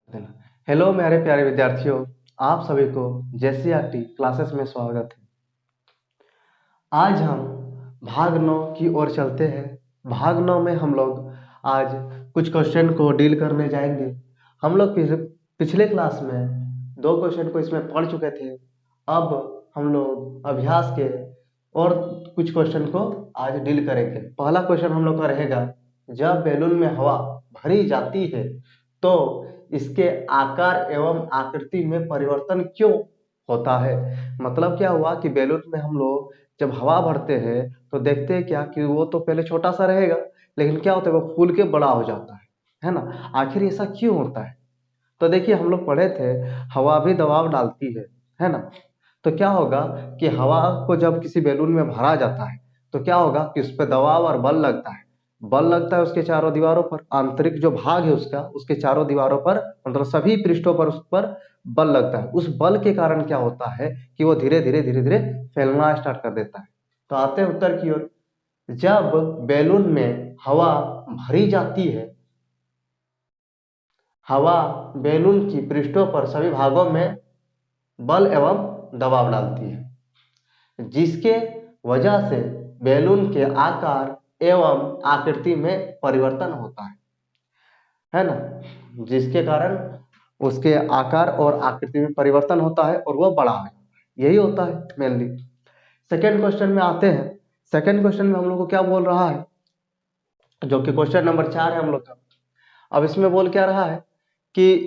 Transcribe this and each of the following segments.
देना। हेलो मेरे प्यारे विद्यार्थियों, आप सभी को जेसीईआरटी क्लासेस में स्वागत है। आज हम भाग 9 की ओर चलते हैं। भाग 9 में हम लोग आज कुछ क्वेश्चन को डील करने जाएंगे। हम लोग पिछले क्लास में 2 क्वेश्चन को इसमें पढ़ चुके थे। अब हम लोग अभ्यास के और कुछ क्वेश्चन को आज डील करेंगे। पहला क्वेश्चन हम लोग का रहेगा, जब बैलून में हवा भरी जाती है तो इसके आकार एवं आकृति में परिवर्तन क्यों होता है। मतलब क्या हुआ कि बैलून में हम लोग जब हवा भरते हैं तो देखते हैं क्या कि वो तो पहले छोटा सा रहेगा, लेकिन क्या होता है वो फूल के बड़ा हो जाता है ना। आखिर ऐसा क्यों होता है? तो देखिए, हम लोग पढ़े थे हवा भी दबाव डालती है ना। तो क्या होगा कि हवा को जब किसी बैलून में भरा जाता है तो क्या होगा कि उस पर दबाव और बल लगता है। बल लगता है उसके चारों दीवारों पर, आंतरिक जो भाग है उसका, उसके चारों दीवारों पर, मतलब सभी पृष्ठों पर उस पर बल लगता है। उस बल के कारण क्या होता है कि वो धीरे धीरे धीरे धीरे फैलना स्टार्ट कर देता है। तो आते हैं उत्तर की ओर। जब बैलून में हवा भरी जाती है, हवा बैलून की पृष्ठों पर सभी भागों में बल एवं दबाव डालती है, जिसके वजह से बैलून के आकार एवं आकृति में परिवर्तन होता है ना। जिसके कारण उसके आकार और आकृति में परिवर्तन होता है और वह बड़ा है। यही होता है मेनली। सेकेंड क्वेश्चन में आते हैं। सेकेंड क्वेश्चन में हम लोग को क्या बोल रहा है, जो कि क्वेश्चन नंबर 4 है हम लोग का। अब इसमें बोल क्या रहा है कि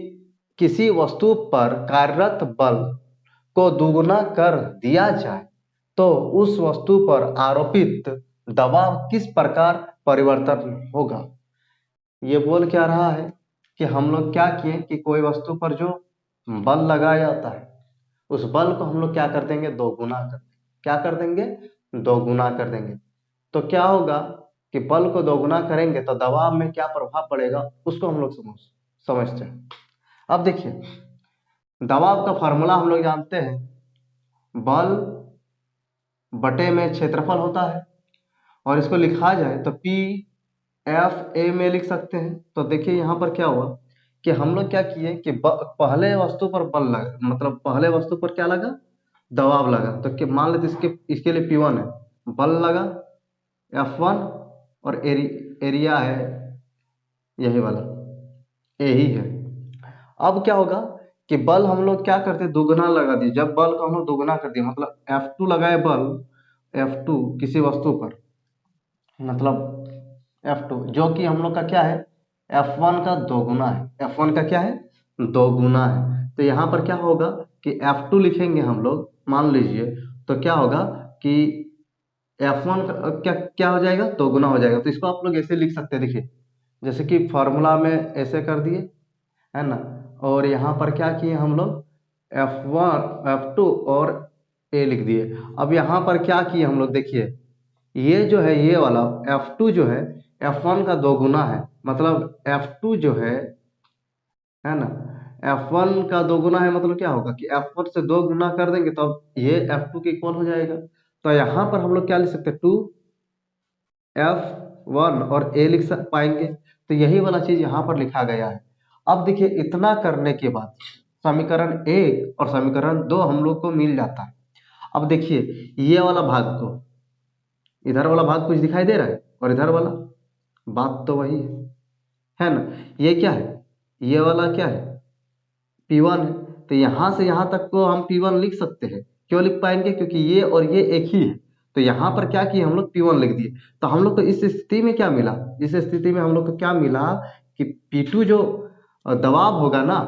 किसी वस्तु पर कार्यरत बल को दुगुना कर दिया जाए तो उस वस्तु पर आरोपित दबाव किस प्रकार परिवर्तन होगा। ये बोल क्या रहा है कि हम लोग क्या किए कि कोई वस्तु पर जो बल लगाया जाता है उस बल को हम लोग क्या कर देंगे, दोगुना कर देंगे। क्या कर देंगे? दोगुना कर देंगे। तो क्या होगा कि बल को दोगुना करेंगे तो दबाव में क्या प्रभाव पड़ेगा उसको हम लोग समझते हैं। अब देखिए, दबाव का फॉर्मूला हम लोग जानते हैं, बल बटे में क्षेत्रफल होता है। और इसको लिखा जाए तो पी एफ ए में लिख सकते हैं। तो देखिए यहाँ पर क्या हुआ कि हम लोग क्या किए कि पहले वस्तु पर बल लगा, मतलब पहले वस्तु पर क्या लगा, दबाव लगा। तो मान लेते इसके इसके लिए P1 है, बल लगा F1 और एरिया है यही वाला, यही है। अब क्या होगा कि बल हम लोग क्या करते, दुगना लगा दिए। जब बल को हम लोग दुगना कर दिए, मतलब F2 लगाए बल, F2 किसी वस्तु पर, मतलब F2 जो कि हम लोग का क्या है, F1 का दोगुना है। F1 का क्या है, दोगुना है। तो यहाँ पर क्या होगा कि F2 लिखेंगे हम लोग, मान लीजिए, तो क्या होगा कि F1 का क्या क्या हो जाएगा, दोगुना हो जाएगा। तो इसको आप लोग ऐसे लिख सकते हैं, देखिए जैसे कि फॉर्मूला में ऐसे कर दिए है ना। और यहाँ पर क्या किए हम लोग, F1 F2 और ए लिख दिए। अब यहाँ पर क्या किए हम लोग, देखिए ये जो है, ये वाला F2 जो है F1 का दोगुना है। मतलब F2 जो है ना, F1 का दोगुना है। मतलब क्या होगा कि F1 से 2 गुना कर देंगे तो ये F2 के इक्वल हो जाएगा। तो यहाँ पर हम लोग क्या लिख सकते हैं, 2F1 और ए लिख पाएंगे। तो यही वाला चीज यहाँ पर लिखा गया है। अब देखिए, इतना करने के बाद समीकरण 1 और समीकरण 2 हम लोग को मिल जाता है। अब देखिए, ये वाला भाग को, इधर वाला भाग कुछ दिखाई दे रहा है और इधर वाला, बात तो वही है ना। ये क्या है, ये वाला क्या है, P1 है। तो यहाँ से यहाँ तक को हम P1 लिख सकते हैं। क्यों लिख पाएंगे, क्योंकि ये और ये एक ही है। तो यहाँ पर क्या किए हम लोग, P1 लिख दिए। तो हम लोग को इस स्थिति में क्या मिला, इस स्थिति में हम लोग को क्या मिला कि P2 जो दबाव होगा ना,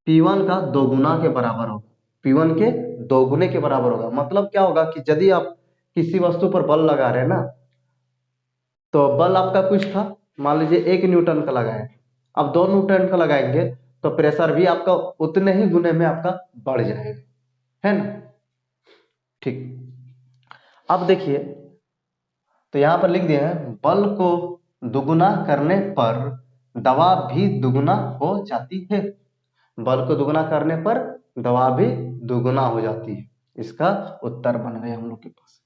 P1 का दोगुना के बराबर होगा। P1 के दोगुने के बराबर होगा। मतलब क्या होगा कि यदि आप किसी वस्तु पर बल लगा रहे हैं ना, तो बल आपका कुछ था, मान लीजिए 1 न्यूटन का लगाए, अब 2 न्यूटन का लगाएंगे तो प्रेशर भी आपका उतने ही गुने में आपका बढ़ जाएगा, है ना। ठीक। अब देखिए, तो यहां पर लिख दिया है, बल को दुगुना करने पर दबाव भी दुगुना हो जाती है। बल को दुगुना करने पर दबाव भी दुगुना हो जाती है। इसका उत्तर बन गया हम लोग के पास।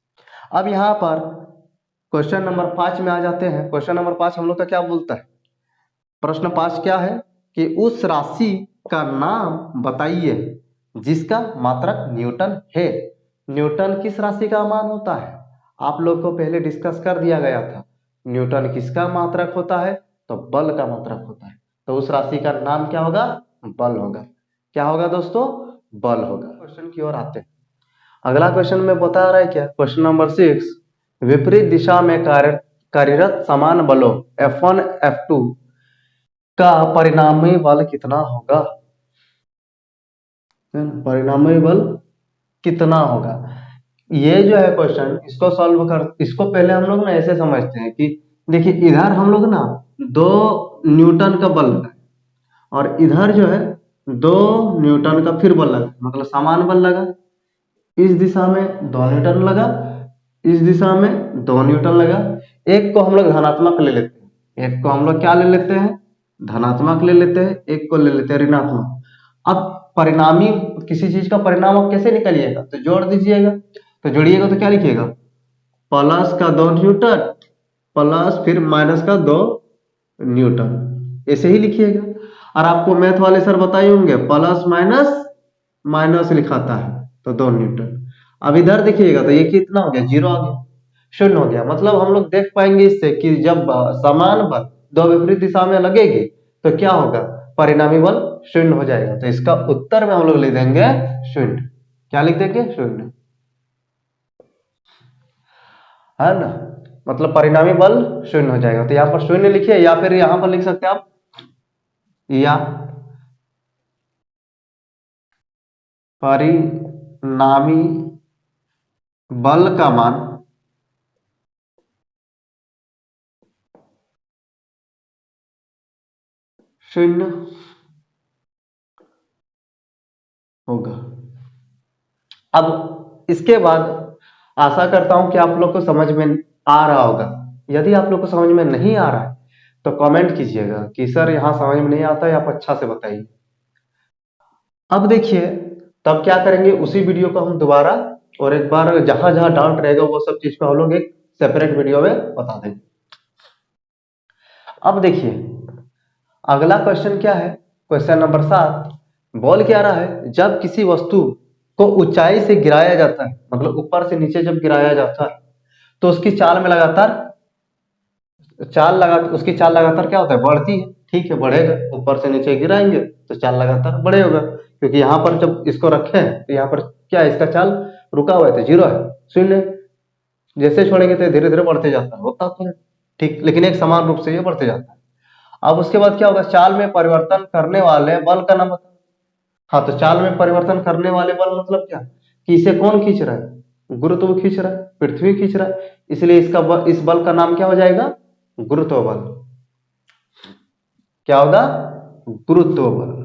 अब यहाँ पर क्वेश्चन नंबर 5 में आ जाते हैं। क्वेश्चन नंबर 5 हम लोग का क्या बोलता है, प्रश्न 5 क्या है कि उस राशि का नाम बताइए जिसका मात्रक न्यूटन है। न्यूटन किस राशि का मान होता है? आप लोग को पहले डिस्कस कर दिया गया था। न्यूटन किसका मात्रक होता है? तो बल का मात्रक होता है। तो उस राशि का नाम क्या होगा? बल होगा। क्या होगा दोस्तों? बल होगा। क्वेश्चन की ओर आते हैं। अगला क्वेश्चन में बता रहा है क्या? क्वेश्चन नंबर 6, विपरीत दिशा में कार्यरत समान बलों F1 F2 का परिणामी बल कितना होगा? परिणामी बल कितना होगा? ये जो है क्वेश्चन, इसको पहले हम लोग ना ऐसे समझते हैं कि देखिए, इधर हम लोग ना 2 न्यूटन का बल लगा और इधर जो है 2 न्यूटन का फिर बल लगा, मतलब समान बल लगा। इस दिशा में 2 न्यूटन लगा, इस दिशा में 2 न्यूटन लगा। एक को हम लोग धनात्मक ले लेते हैं, एक को हम लोग क्या ले लेते हैं? धनात्मक ले लेते हैं, एक को ले लेते हैं ऋणात्मक। अब परिणामी किसी चीज का परिणाम आप कैसे निकालिएगा? तो जोड़ दीजिएगा। तो जोड़िएगा तो क्या लिखिएगा? प्लस का 2 न्यूटन प्लस फिर माइनस का 2 न्यूटन, ऐसे ही लिखिएगा। और आपको मैथ वाले सर बताए होंगे प्लस माइनस माइनस लिखाता है तो 2 न्यूटन। अब इधर देखिएगा तो ये कितना हो गया? 0 आ गया, शून्य हो गया। मतलब हम लोग देख पाएंगे इससे कि जब समान बल 2 विपरीत दिशा में लगेगी तो क्या होगा? परिणामी बल शून्य हो जाएगा। तो इसका उत्तर में हम लोग लिख देंगे शून्य। क्या लिख देंगे? शून्य, है ना? मतलब परिणामी बल शून्य हो जाएगा। तो यहाँ पर शून्य लिखिए, या फिर यहाँ पर लिख सकते हैं आप, या परिणामी बल का मान शून्य होगा। अब इसके बाद आशा करता हूं कि आप लोग को समझ में आ रहा होगा। यदि आप लोग को समझ में नहीं आ रहा है तो कमेंट कीजिएगा कि सर यहाँ समझ में नहीं आता है, आप अच्छा से बताइए। अब देखिए, तब क्या करेंगे, उसी वीडियो को हम दोबारा और एक बार जहां जहां डाउट रहेगा वो सब चीज को हम लोग एक सेपरेट वीडियो में बता देंगे। अब देखिए, अगला क्वेश्चन क्या है? क्वेश्चन नंबर 7 बोल क्या रहा है? जब किसी वस्तु को ऊंचाई से गिराया जाता है, मतलब ऊपर से नीचे जब गिराया जाता है, तो उसकी चाल उसकी चाल लगातार क्या होता है? बढ़ती है। ठीक है, बढ़ेगा। ऊपर से नीचे गिराएंगे तो चाल लगातार बढ़े होगा, क्योंकि यहाँ पर जब इसको रखे हैं तो यहाँ पर क्या है? इसका चाल रुका हुआ है तो 0 है, शून्य। जैसे छोड़ेंगे तो धीरे धीरे बढ़ते जाता है, होता तो है ठीक, लेकिन एक समान रूप से ये बढ़ते जाता है। अब उसके बाद क्या होगा? चाल में परिवर्तन करने वाले बल का नाम बताओ। हाँ, तो चाल में परिवर्तन करने वाले बल मतलब क्या? कि इसे कौन खींच रहा है? गुरुत्व खींच रहा है, पृथ्वी खींच रहा है। इसलिए इस बल का नाम क्या हो जाएगा? गुरुत्व बल। क्या होगा? गुरुत्व बल।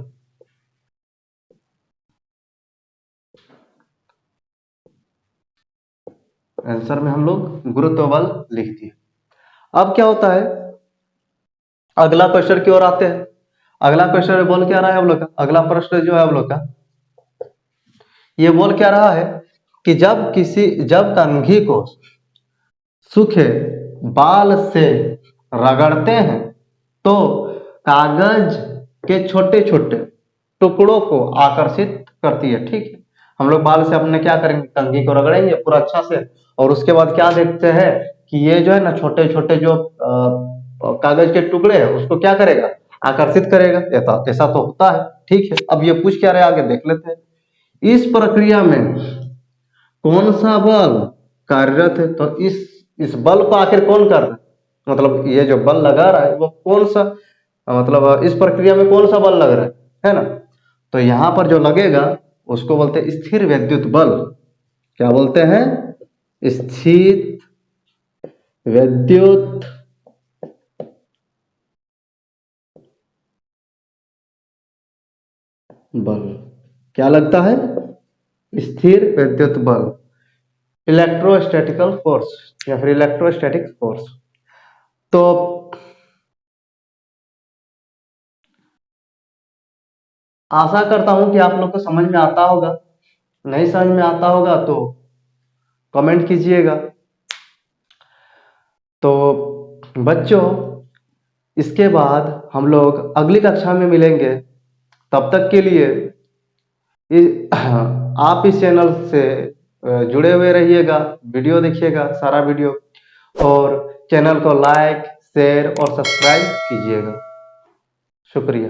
आंसर में हम लोग गुरुत्व बल लिख दिए। अब क्या होता है? अगला क्वेश्चन की ओर आते हैं। अगला क्वेश्चन में बोल क्या रहा है हम लोग का? अगला प्रश्न जो है हम लोग का, ये बोल क्या रहा है कि जब कंघी को सूखे बाल से रगड़ते हैं तो कागज के छोटे छोटे टुकड़ों को आकर्षित करती है। ठीक है, हम लोग बाल से अपने क्या करेंगे? कंघी को रगड़ेंगे पूरा अच्छा से, और उसके बाद क्या देखते हैं कि ये जो है ना छोटे छोटे जो कागज के टुकड़े हैं उसको क्या करेगा? आकर्षित करेगा। ऐसा तो होता है। ठीक है, अब ये पूछ क्या रहे आगे देख लेते हैं। इस प्रक्रिया में कौन सा बल कार्यरत है? तो इस बल को आखिर कौन कर रहा है? मतलब ये जो बल लगा रहा है वो कौन सा, मतलब इस प्रक्रिया में कौन सा बल लग रहा है ना? तो यहां पर जो लगेगा उसको बोलते हैं स्थिर वैद्युत बल। क्या बोलते हैं? स्थिर वैद्युत बल। क्या लगता है? स्थिर वैद्युत बल, इलेक्ट्रोस्टैटिकल फोर्स या फिर इलेक्ट्रोस्टैटिक फोर्स। तो आशा करता हूं कि आप लोग को समझ में आता होगा। नहीं समझ में आता होगा तो कमेंट कीजिएगा। तो बच्चों, इसके बाद हम लोग अगली कक्षा में मिलेंगे। तब तक के लिए आप इस चैनल से जुड़े हुए रहिएगा, वीडियो देखिएगा सारा वीडियो, और चैनल को लाइक शेयर और सब्सक्राइब कीजिएगा। शुक्रिया।